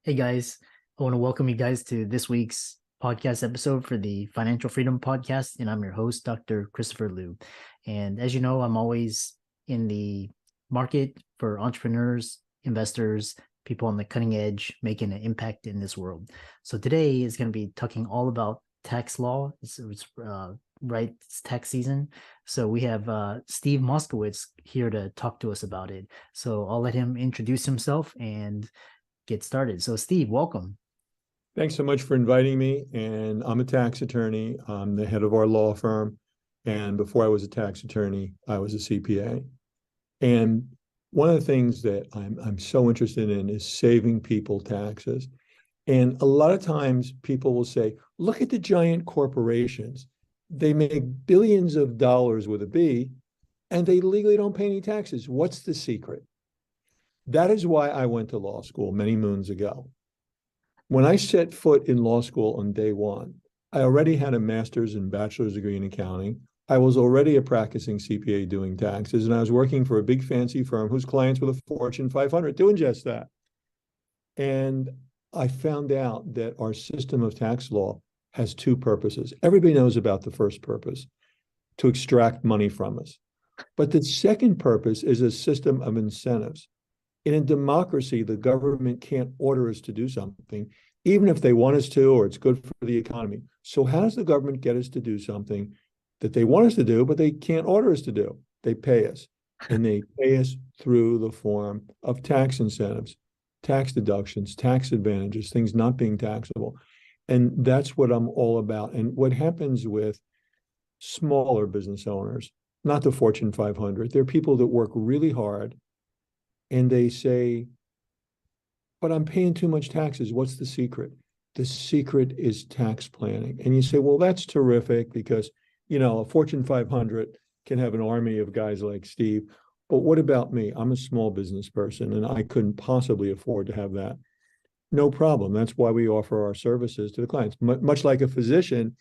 Hey guys, I want to welcome you guys to this week's podcast episode for the Financial Freedom Podcast, and I'm your host, Dr. Christopher Liu. And as you know, I'm always in the market for entrepreneurs, investors, people on the cutting edge, making an impact in this world. So today is going to be talking all about tax law. It's tax season. So we have Steve Moskowitz here to talk to us about it. So I'll let him introduce himself and get started. So Steve, welcome. Thanks so much for inviting me. And I'm a tax attorney. I'm the head of our law firm. And before I was a tax attorney, I was a CPA. And one of the things that I'm so interested in is saving people taxes. And a lot of times people will say, look at the giant corporations. They make billions of dollars with a B, and they legally don't pay any taxes. What's the secret? That is why I went to law school many moons ago. When I set foot in law school on day one, I already had a master's and bachelor's degree in accounting. I was already a practicing CPA doing taxes, and I was working for a big fancy firm whose clients were the Fortune 500 doing just that. And I found out that our system of tax law has two purposes. Everybody knows about the first purpose, to extract money from us. But the second purpose is a system of incentives. In a democracy, the government can't order us to do something, even if they want us to, or it's good for the economy. So how does the government get us to do something that they want us to do, but they can't order us to do? They pay us, and they pay us through the form of tax incentives, tax deductions, tax advantages, things not being taxable. And that's what I'm all about. And what happens with smaller business owners, not the Fortune 500, they're people that work really hard, and they say, but I'm paying too much taxes. What's the secret? The secret is tax planning. And you say, well, that's terrific because, a Fortune 500 can have an army of guys like Steve. But what about me? I'm a small business person, and I couldn't possibly afford to have that. No problem. That's why we offer our services to the clients. Much like a physician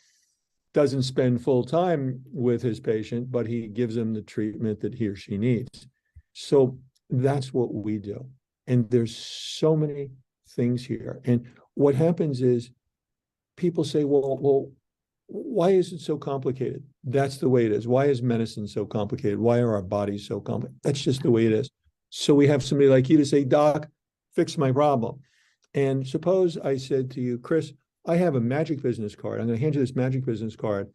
doesn't spend full time with his patient, but he gives him the treatment that he or she needs. So that's what we do. And there's so many things here. And what happens is people say, well, why is it so complicated? That's the way it is. Why is medicine so complicated? Why are our bodies so complicated? That's just the way it is. So we have somebody like you to say, Doc, fix my problem. And suppose I said to you, Chris, I have a magic business card. I'm going to hand you this magic business card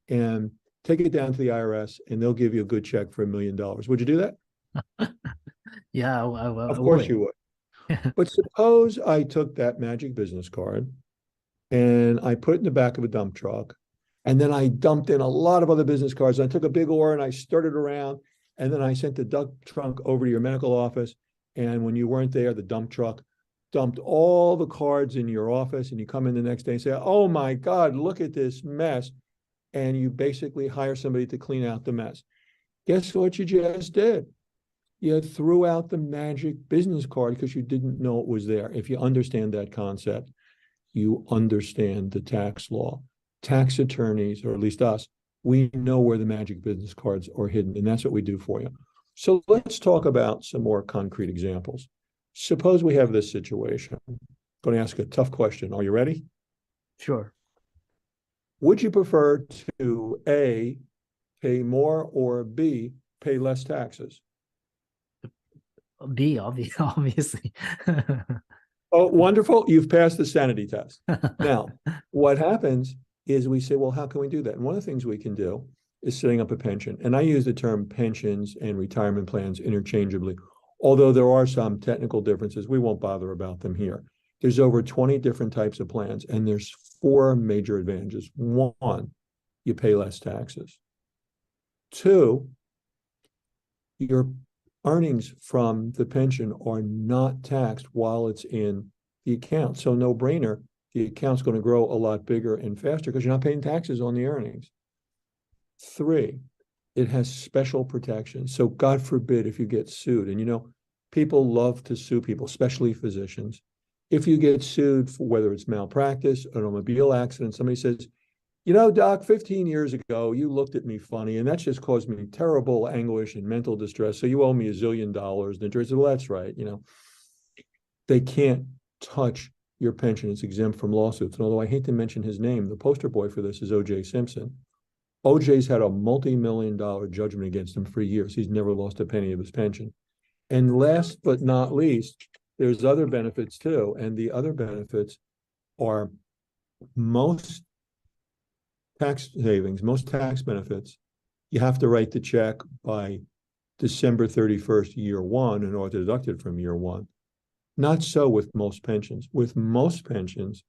and take it down to the IRS, and they'll give you a good check for $1 million. Would you do that? Yeah, Of I course would. you would. But suppose I took that magic business card and I put it in the back of a dump truck, and then I dumped in a lot of other business cards. I took a big oar and I stirred it around, and then I sent the dump truck over to your medical office. And when you weren't there, the dump truck dumped all the cards in your office, and you come in the next day and say, oh my God, look at this mess. And you basically hire somebody to clean out the mess. Guess what you just did? You threw out the magic business card because you didn't know it was there. If you understand that concept, you understand the tax law. Tax attorneys, or at least us, we know where the magic business cards are hidden, and that's what we do for you. So let's talk about some more concrete examples. Suppose we have this situation. I'm going to ask a tough question. Are you ready? Sure. Would you prefer to A, pay more, or B, pay less taxes? B, obviously. Oh, wonderful. You've passed the sanity test. Now, what happens is we say, well, how can we do that? And one of the things we can do is setting up a pension. And I use the term pensions and retirement plans interchangeably, although there are some technical differences. We won't bother about them here. There's over 20 different types of plans, and there's 4 major advantages. 1, you pay less taxes. 2, your earnings from the pension are not taxed while it's in the account. So no brainer, the account's going to grow a lot bigger and faster because you're not paying taxes on the earnings. 3, it has special protection. So God forbid if you get sued, and people love to sue people, especially physicians. If you get sued for whether it's malpractice, an automobile accident, somebody says, Doc, 15 years ago, you looked at me funny, and that's just caused me terrible anguish and mental distress. So you owe me $1 zillion. And the jury said, well, that's right. They can't touch your pension is exempt from lawsuits. And although I hate to mention his name, the poster boy for this is O.J. Simpson. O.J.'s had a multi-million-dollar judgment against him for years. He's never lost a penny of his pension. And last but not least, there's other benefits too. And the other benefits are most tax savings, most tax benefits. You have to write the check by December 31st, year one, in order to deduct it from year one. Not so with most pensions. With most pensions,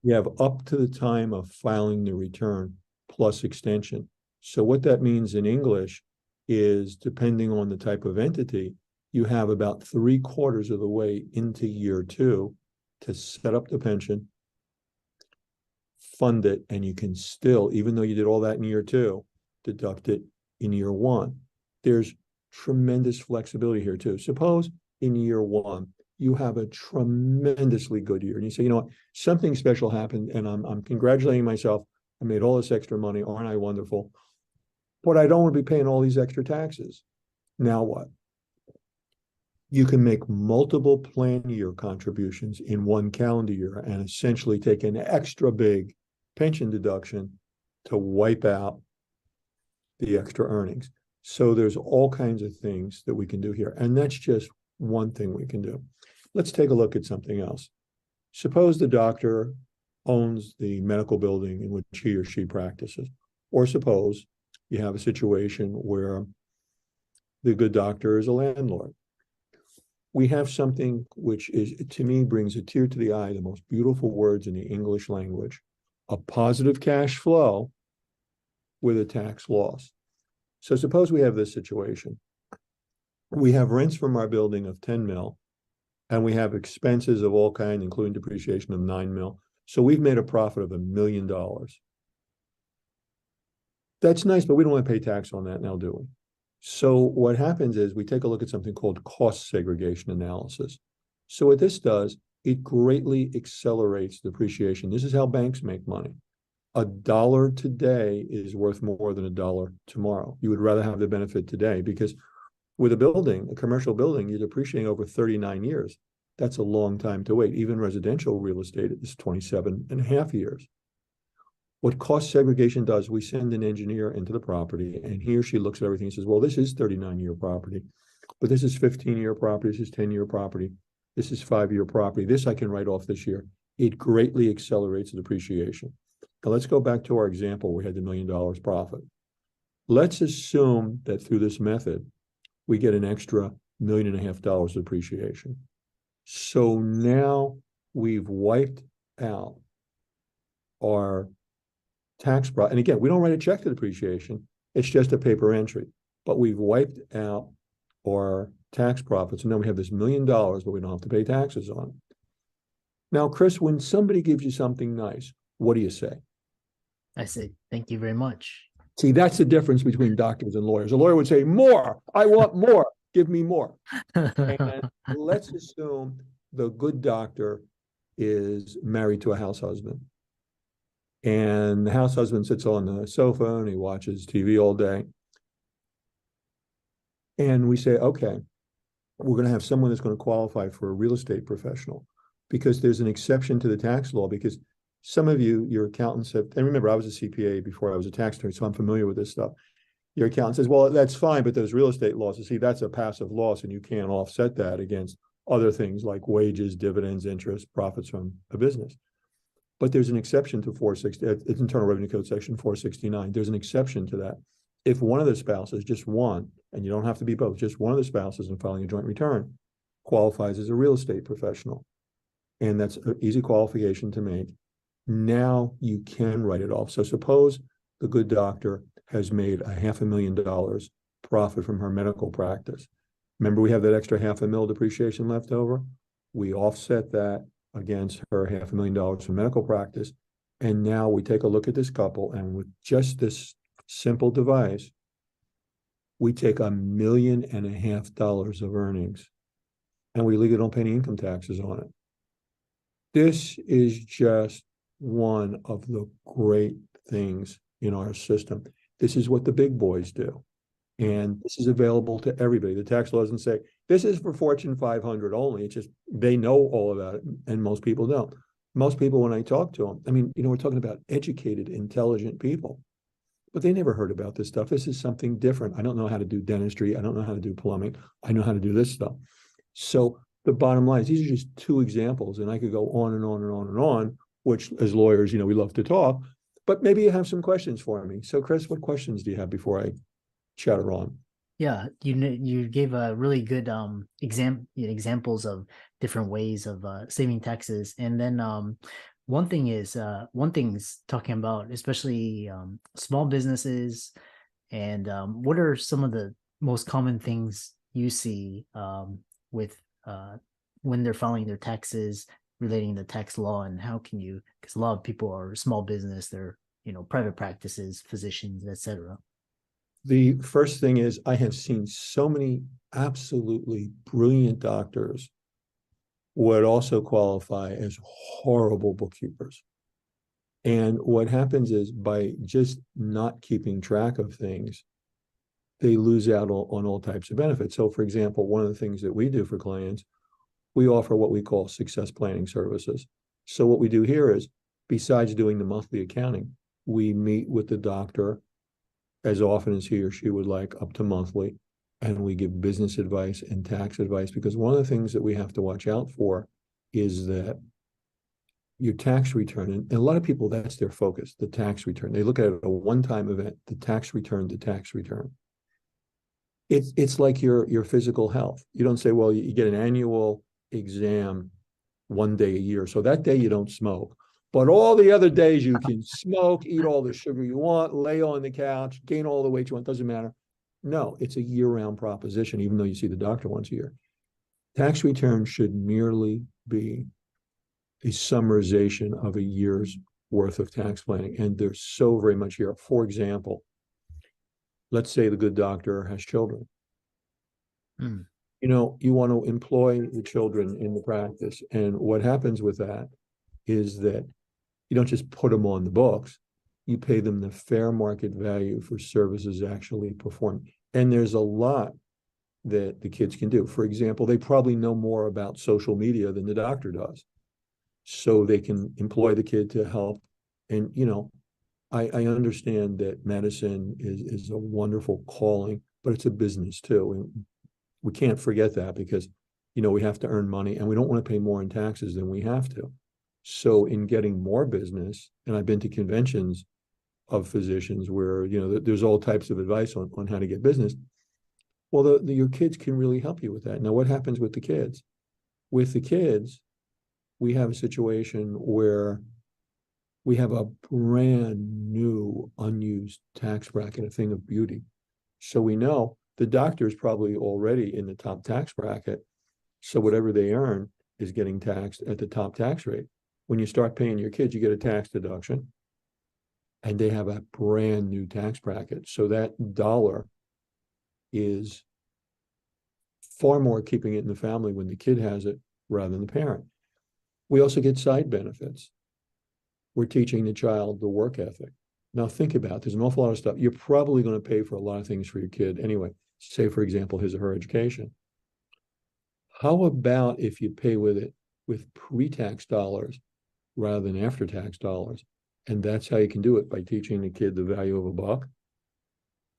you have up to the time of filing the return plus extension. So what that means in English is, depending on the type of entity, you have about 3/4 of the way into year two to set up the pension, fund it, and you can still, even though you did all that in year two, deduct it in year one. There's tremendous flexibility here too. Suppose in year one, you have a tremendously good year and you say, you know what, something special happened and I'm congratulating myself. I made all this extra money. Aren't I wonderful? But I don't want to be paying all these extra taxes. Now what? You can make multiple plan year contributions in one calendar year and essentially take an extra big pension deduction to wipe out the extra earnings. So there's all kinds of things that we can do here. And that's just one thing we can do. Let's take a look at something else. Suppose the doctor owns the medical building in which he or she practices. Or suppose you have a situation where the good doctor is a landlord. We have something which is, to me, brings a tear to the eye, the most beautiful words in the English language: a positive cash flow with a tax loss. So suppose we have this situation. We have rents from our building of 10 mil, and we have expenses of all kinds, including depreciation of 9 mil. So we've made a profit of $1 million. That's nice, but we don't want to pay tax on that now, do we? So what happens is we take a look at something called cost segregation analysis. So what this does, it greatly accelerates depreciation. This is how banks make money. $1 today is worth more than $1 tomorrow. You would rather have the benefit today, because with a building, a commercial building, you're depreciating over 39 years. That's a long time to wait. Even residential real estate is 27 and a half years. What cost segregation does, we send an engineer into the property, and he or she looks at everything and says, well, this is 39-year property, but this is 15-year property, this is 10-year property, this is 5-year property, this I can write off this year. It greatly accelerates the depreciation. Now let's go back to our example where we had the $1 million profit. Let's assume that through this method, we get an extra $1.5 million depreciation. So now we've wiped out our tax profit. And again, we don't write a check to depreciation. It's just a paper entry. But we've wiped out our tax profits. And now we have this $1 million, but we don't have to pay taxes on it. Now, Chris, when somebody gives you something nice, what do you say? I say, thank you very much. See, that's the difference between doctors and lawyers. A lawyer would say, more, I want more, give me more. And let's assume the good doctor is married to a house husband. And the house husband sits on the sofa and he watches TV all day. And we say, okay, we're going to have someone that's going to qualify for a real estate professional, because there's an exception to the tax law. Because some of you, your accountants have, and remember, I was a CPA before I was a tax attorney, so I'm familiar with this stuff. Your accountant says, well, that's fine, but there's real estate losses. See, that's a passive loss, and you can't offset that against other things like wages, dividends, interest, profits from a business. But there's an exception to 460, it's Internal Revenue Code section 469. There's an exception to that. If one of the spouses, just one, and you don't have to be both, just one of the spouses in filing a joint return qualifies as a real estate professional. And that's an easy qualification to make. Now you can write it off. So suppose the good doctor has made $500,000 profit from her medical practice. Remember, we have that extra $500,000 depreciation left over. We offset that against her $500,000 from medical practice. And now we take a look at this couple, and with just this simple device, we take $1.5 million of earnings, and we legally don't pay any income taxes on it. This is just one of the great things in our system. This is what the big boys do. And this is available to everybody. The tax law doesn't say, this is for Fortune 500 only. It's just, they know all about it, and most people don't. Most people, when I talk to them, I mean, we're talking about educated, intelligent people, but they never heard about this stuff. This is something different. I don't know how to do dentistry. I don't know how to do plumbing. I know how to do this stuff. So the bottom line is these are just two examples, and I could go on and on and on and on, which as lawyers, we love to talk, but maybe you have some questions for me. So Chris, what questions do you have before I chatter on? Yeah, you gave a really good examples of different ways of saving taxes, and then one thing's talking about especially small businesses, and what are some of the most common things you see with when they're filing their taxes relating to tax law, and how can you, because a lot of people are small business, they're private practices, physicians, etc. The first thing is I have seen so many absolutely brilliant doctors would also qualify as horrible bookkeepers. And what happens is by just not keeping track of things, they lose out on all types of benefits. So, for example, one of the things that we do for clients, we offer what we call success planning services. So what we do here is, besides doing the monthly accounting, we meet with the doctor as often as he or she would like, up to monthly, and we give business advice and tax advice, because one of the things that we have to watch out for is that your tax return, and a lot of people, that's their focus, the tax return. They look at it a one-time event, the tax return, the tax return. It's like your physical health. You don't say, well, you get an annual exam one day a year, so that day you don't smoke. But all the other days you can smoke, eat all the sugar you want, lay on the couch, gain all the weight you want, doesn't matter. No, it's a year-round proposition, even though you see the doctor once a year. Tax return should merely be a summarization of a year's worth of tax planning. And there's so very much here. For example, let's say the good doctor has children. Mm. You want to employ the children in the practice. And what happens with that is that you don't just put them on the books, you pay them the fair market value for services actually performed. And there's a lot that the kids can do. For example, they probably know more about social media than the doctor does. So they can employ the kid to help. And, I understand that medicine is a wonderful calling, but it's a business too. And we can't forget that, because, we have to earn money, and we don't want to pay more in taxes than we have to. So in getting more business, and I've been to conventions of physicians where, there's all types of advice on how to get business. Well, your kids can really help you with that. Now, what happens with the kids? With the kids, we have a situation where we have a brand new unused tax bracket, a thing of beauty. So we know the doctor is probably already in the top tax bracket. So whatever they earn is getting taxed at the top tax rate. When you start paying your kids, you get a tax deduction, and they have a brand new tax bracket. So that dollar is far more keeping it in the family when the kid has it rather than the parent. We also get side benefits. We're teaching the child the work ethic. Now think about it. There's an awful lot of stuff. You're probably going to pay for a lot of things for your kid anyway. Say, for example, his or her education. How about if you pay with it with pre-tax dollars rather than after-tax dollars? And that's how you can do it, by teaching the kid the value of a buck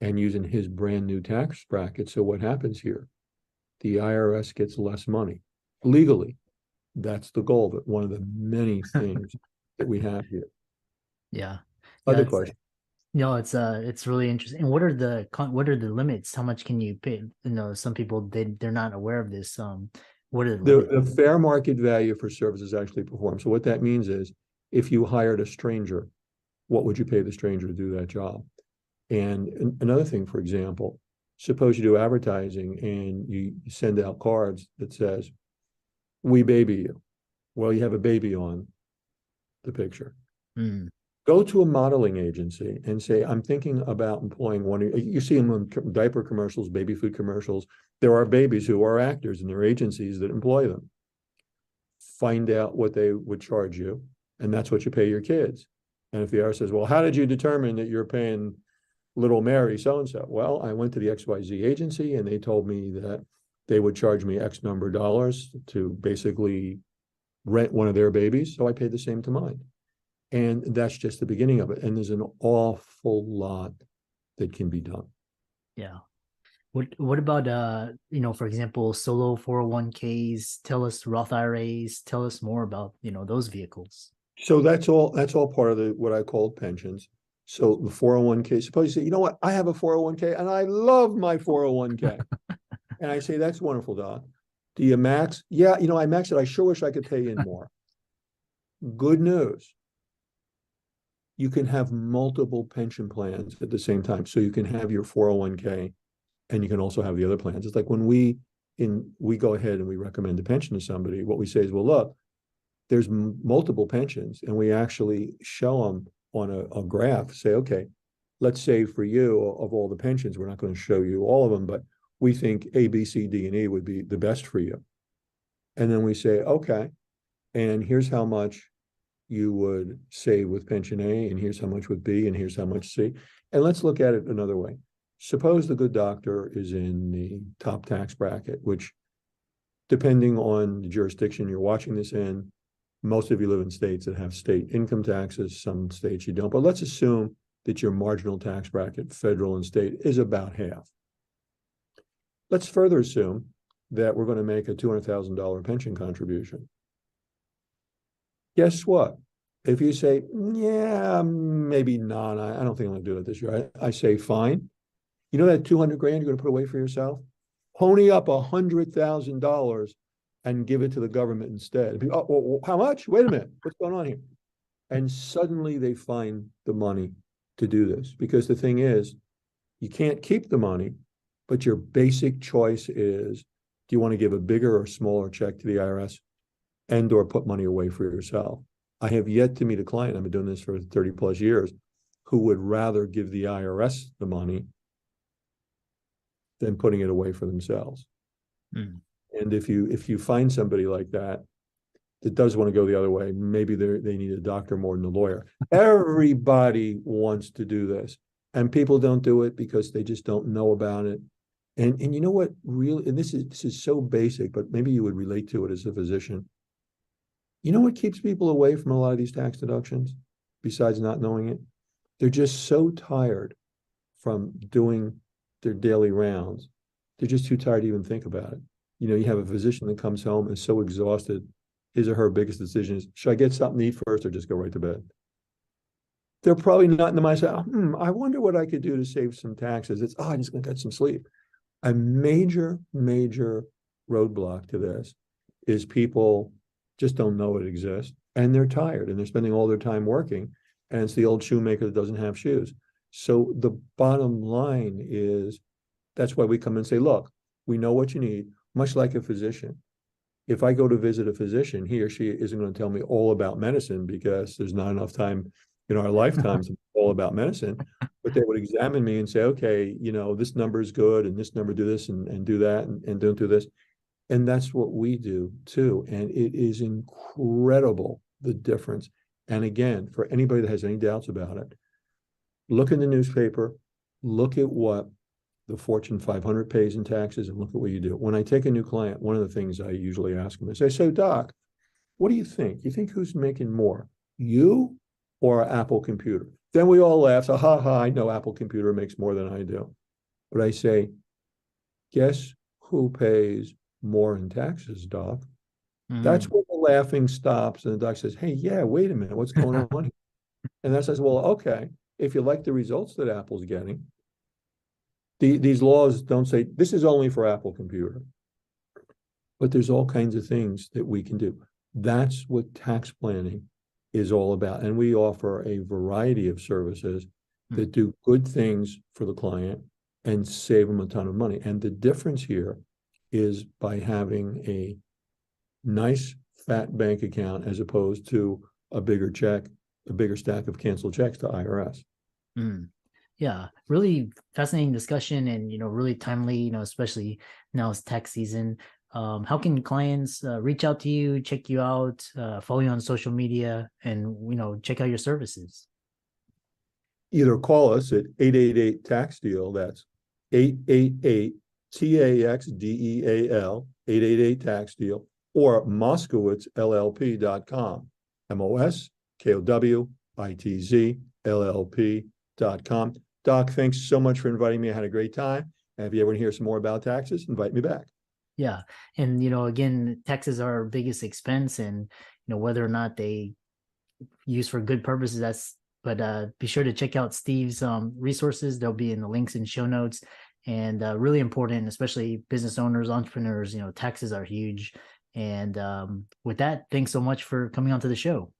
and using his brand new tax bracket. So what happens here? The IRS gets less money legally. That's the goal, but one of the many things that we have here. Yeah. Other question. It's really interesting. And what are the limits? How much can you pay? Some people they're not aware of this. What are the limits? The fair market value for services actually performed. So what that means is, if you hired a stranger, what would you pay the stranger to do that job? And another thing, for example, suppose you do advertising and you send out cards that says, "We baby you." Well, you have a baby on the picture. Mm. Go to a modeling agency and say, "I'm thinking about employing one." You see them in diaper commercials, baby food commercials. There are babies who are actors, and there are agencies that employ them. Find out what they would charge you, and that's what you pay your kids. And if the IRS says, "Well, how did you determine that you're paying little Mary so-and-so?" Well, I went to the XYZ agency, and they told me that they would charge me X number of dollars to basically rent one of their babies, so I paid the same to mine. And that's just the beginning of it. And there's an awful lot that can be done. Yeah. What about for example, solo 401ks, tell us Roth IRAs, tell us more about, those vehicles. So that's all part of what I call pensions. So the 401k, suppose you say, you know what, I have a 401k and I love my 401k. And I say, that's wonderful, Doc. Do you max? Yeah, I max it. I sure wish I could pay in more. Good news. You can have multiple pension plans at the same time. So you can have your 401k and you can also have the other plans. It's like when we go ahead and we recommend a pension to somebody, what we say is, well, look, there's multiple pensions, and we actually show them on a graph, say, okay, let's say for you, of all the pensions, we're not going to show you all of them, but we think A, B, C, D, and E would be the best for you. And then we say, okay, and here's how much you would save with pension A, and here's how much with B, and here's how much C. And let's look at it another way. Suppose the good doctor is in the top tax bracket, which, depending on the jurisdiction you're watching this in, most of you live in states that have state income taxes, some states you don't. But let's assume that your marginal tax bracket, federal and state, is about half. Let's further assume that we're going to make a $200,000 pension contribution. Guess what? If you say, yeah, maybe not, I don't think I'm going to do it this year. I say, fine. You know that 200 grand you're going to put away for yourself? Pony up $100,000 and give it to the government instead. Oh, well, how much? Wait a minute. What's going on here? And suddenly they find the money to do this. Because the thing is, you can't keep the money, but your basic choice is, do you want to give a bigger or smaller check to the IRS and or put money away for yourself? I have yet to meet a client, I've been doing this for 30 plus years, who would rather give the IRS the money than putting it away for themselves. Mm. And if you find somebody like that does want to go the other way, maybe they need a doctor more than a lawyer. Everybody wants to do this, and people don't do it because they just don't know about it. And you know what, really, and this is so basic, but maybe you would relate to it as a physician. You know what keeps people away from a lot of these tax deductions, besides not knowing it? They're just so tired from doing their daily rounds. They're just too tired to even think about it. You have a physician that comes home and is so exhausted, his or her biggest decision is, should I get something to eat first or just go right to bed? They're probably not in the mindset, I wonder what I could do to save some taxes. It's, I'm just going to get some sleep. A major, major roadblock to this is people just don't know it exists, and they're tired, and they're spending all their time working, and it's the old shoemaker that doesn't have shoes. So the bottom line is, that's why we come and say, look, we know what you need, much like a physician. If I go to visit a physician, he or she isn't going to tell me all about medicine because there's not enough time in our lifetimes to all about medicine, but they would examine me and say, okay, this number is good, and this number do this and do that, and don't do this. And that's what we do too. And it is incredible, the difference. And again, for anybody that has any doubts about it, look in the newspaper, look at what the Fortune 500 pays in taxes, and look at what you do. When I take a new client, one of the things I usually ask them is, I say, Doc, what do you think? You think who's making more, you or Apple Computer? Then we all laugh. So, I know Apple Computer makes more than I do. But I say, guess who pays more in taxes, Doc? That's where the laughing stops, and the doc says, hey, yeah, wait a minute, what's going on here? And that says, well, okay, if you like the results that Apple's getting, these laws don't say this is only for Apple Computer, but there's all kinds of things that we can do. That's what tax planning is all about. And we offer a variety of services that do good things for the client and save them a ton of money. And the difference here is by having a nice fat bank account as opposed to a bigger check, a bigger stack of canceled checks to IRS. Yeah, really fascinating discussion, and really timely, especially now it's tax season. How can clients reach out to you, check you out, follow you on social media, and check out your services? Either call us at 888 tax deal. That's 888 TAXDEAL, 888 tax deal, or moskowitzllp.com. moskowitz.llp.com. Doc, thanks so much for inviting me. I had a great time. And if you ever want to hear some more about taxes, invite me back. Yeah. And, again, taxes are our biggest expense, and, whether or not they use for good purposes, but be sure to check out Steve's resources. They'll be in the links and show notes, and really important, especially business owners, entrepreneurs. Taxes are huge. And with that, thanks so much for coming onto the show.